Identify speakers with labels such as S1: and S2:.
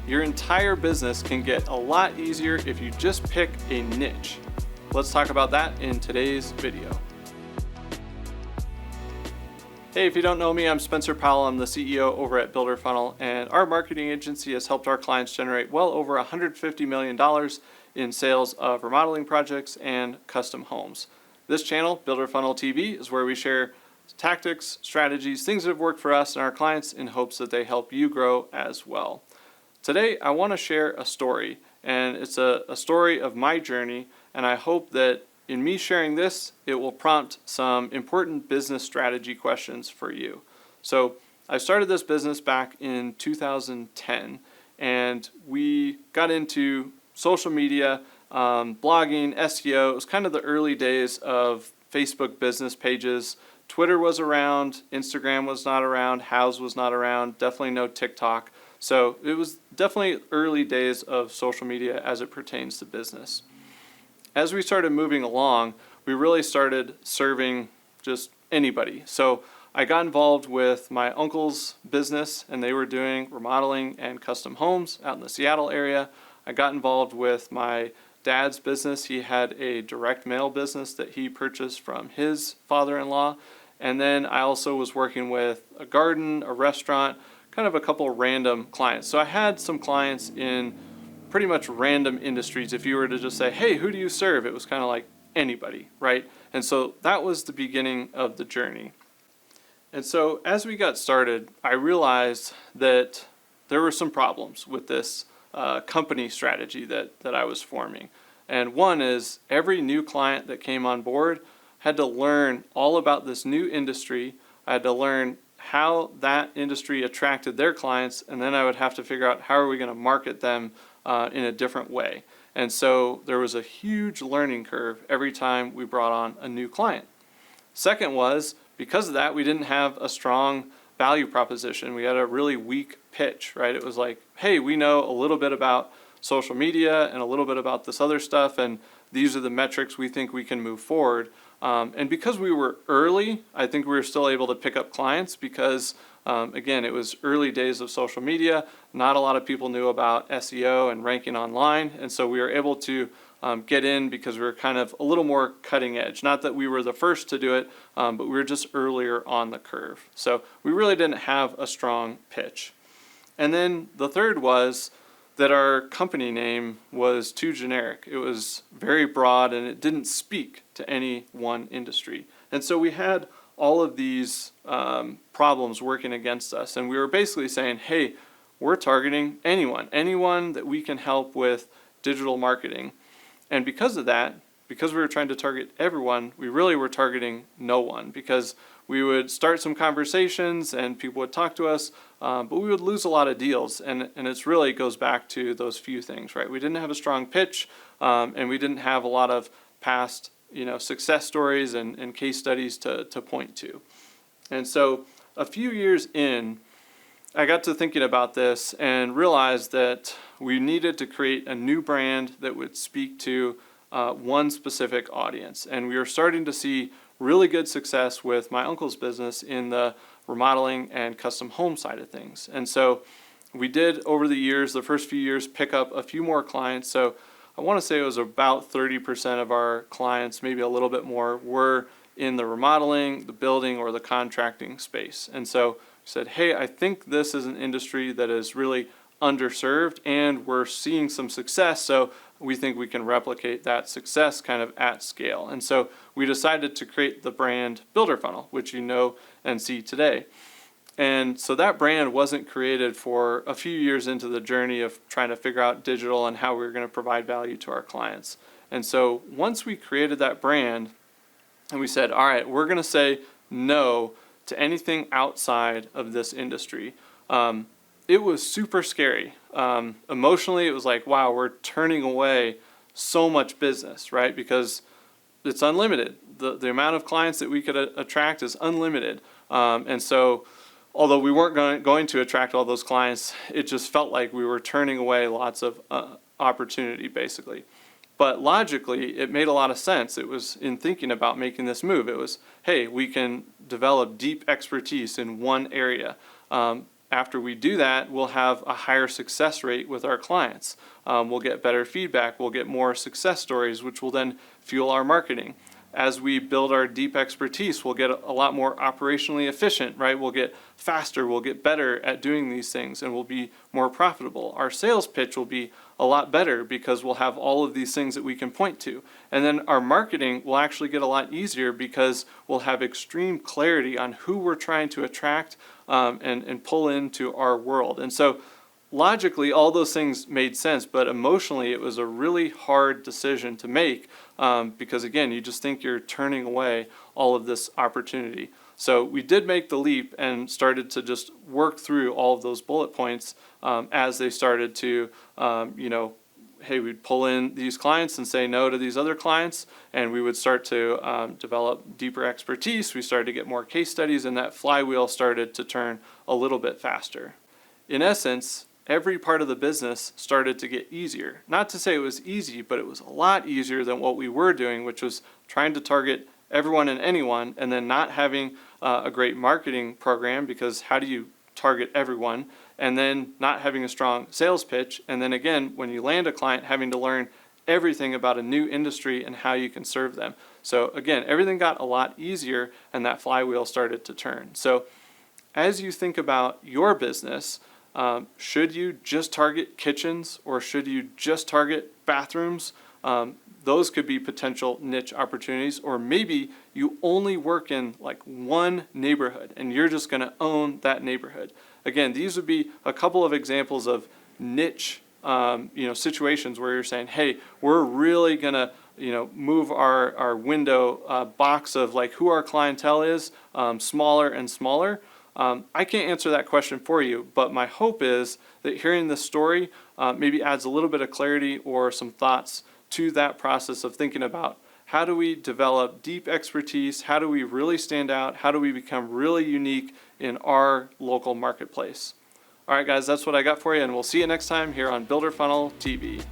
S1: Your entire business can get a lot easier if you just pick a niche. Let's talk about that in today's video. Hey, if you don't know me, I'm Spencer Powell. I'm the CEO over at Builder Funnel, and our marketing agency has helped our clients generate well over $150 million in sales of remodeling projects and custom homes. This channel, Builder Funnel TV, is where we share tactics, strategies, things that have worked for us and our clients in hopes that they help you grow as well. Today, I want to share a story, and it's a story of my journey, and I hope that in me sharing this, it will prompt some important business strategy questions for you. So I started this business back in 2010, and we got into social media, blogging, SEO. It was kind of the early days of Facebook business pages. Twitter was around, Instagram was not around, Houzz was not around, definitely no TikTok. So it was definitely early days of social media as it pertains to business. As we started moving along, we really started serving just anybody. So I got involved with my uncle's business, and they were doing remodeling and custom homes out in the Seattle area. I got involved with my dad's business. He had a direct mail business that he purchased from his father-in-law. And then I also was working with a garden, a restaurant, kind of a couple random clients. So I had some clients in pretty much random industries. If you were to just say, hey, who do you serve? It was kind of like anybody, right? And so that was the beginning of the journey. And so as we got started, I realized that there were some problems with this company strategy that I was forming. And one is every new client that came on board had to learn all about this new industry. I had to learn how that industry attracted their clients, and then I would have to figure out how are we going to market them in a different way. And so there was a huge learning curve every time we brought on a new client. Second was, because of that, we didn't have a strong value proposition. We had a really weak pitch, right? It was like, hey, we know a little bit about social media and a little bit about this other stuff, and these are the metrics we think we can move forward. And because we were early, I think we were still able to pick up clients because, again, it was early days of social media. Not a lot of people knew about SEO and ranking online, and so we were able to get in because we were kind of a little more cutting edge. Not that we were the first to do it, but we were just earlier on the curve. So we really didn't have a strong pitch. And then the third was that our company name was too generic. It was very broad and it didn't speak to any one industry. And so we had all of these problems working against us. And we were basically saying, hey, we're targeting anyone that we can help with digital marketing. And because of that, because we were trying to target everyone, we really were targeting no one, because we would start some conversations and people would talk to us, but we would lose a lot of deals. And it really goes back to those few things, right? We didn't have a strong pitch, and we didn't have a lot of past success stories and case studies to point to. And so a few years in, I got to thinking about this and realized that we needed to create a new brand that would speak to one specific audience. And we were starting to see really good success with my uncle's business in the remodeling and custom home side of things. And so we did, over the years, the first few years, pick up a few more clients. So I want to say it was about 30% of our clients, maybe a little bit more, were in the remodeling, the building, or the contracting space. And so we said, hey, I think this is an industry that is really underserved and we're seeing some success, so we think we can replicate that success kind of at scale. And so we decided to create the brand Builder Funnel, which you know and see today. And so that brand wasn't created for a few years into the journey of trying to figure out digital and how we were going to provide value to our clients. And so once we created that brand and we said, all right, we're going to say no to anything outside of this industry, it was super scary. Emotionally, it was like, wow, we're turning away so much business, right? Because it's unlimited. The amount of clients that we could attract is unlimited. And so although we weren't going to attract all those clients, it just felt like we were turning away lots of opportunity, basically. But logically, it made a lot of sense. It was in thinking about making this move. It was, hey, we can develop deep expertise in one area. after we do that, we'll have a higher success rate with our clients. We'll get better feedback, we'll get more success stories, which will then fuel our marketing. As we build our deep expertise, we'll get a lot more operationally efficient, right? We'll get faster, we'll get better at doing these things, and we'll be more profitable. Our sales pitch will be a lot better because we'll have all of these things that we can point to. And then our marketing will actually get a lot easier because we'll have extreme clarity on who we're trying to attract and pull into our world. And so logically, all those things made sense, but emotionally, it was a really hard decision to make because, again, you just think you're turning away all of this opportunity. So we did make the leap and started to just work through all of those bullet points as they started to, hey, we'd pull in these clients and say no to these other clients, and we would start to develop deeper expertise. We started to get more case studies, and that flywheel started to turn a little bit faster. In essence, every part of the business started to get easier. Not to say it was easy, but it was a lot easier than what we were doing, which was trying to target everyone and anyone, and then not having a great marketing program, because how do you target everyone? And then not having a strong sales pitch. And then again, when you land a client, having to learn everything about a new industry and how you can serve them. So again, everything got a lot easier and that flywheel started to turn. So as you think about your business, should you just target kitchens or should you just target bathrooms? Those could be potential niche opportunities, or maybe you only work in like one neighborhood and you're just going to own that neighborhood. Again, these would be a couple of examples of niche situations where you're saying, hey, we're really going to move our window box of like who our clientele is smaller and smaller. I can't answer that question for you, but my hope is that hearing this story maybe adds a little bit of clarity or some thoughts to that process of thinking about how do we develop deep expertise, how do we really stand out, how do we become really unique in our local marketplace. All right, guys, that's what I got for you, and we'll see you next time here on Builder Funnel TV.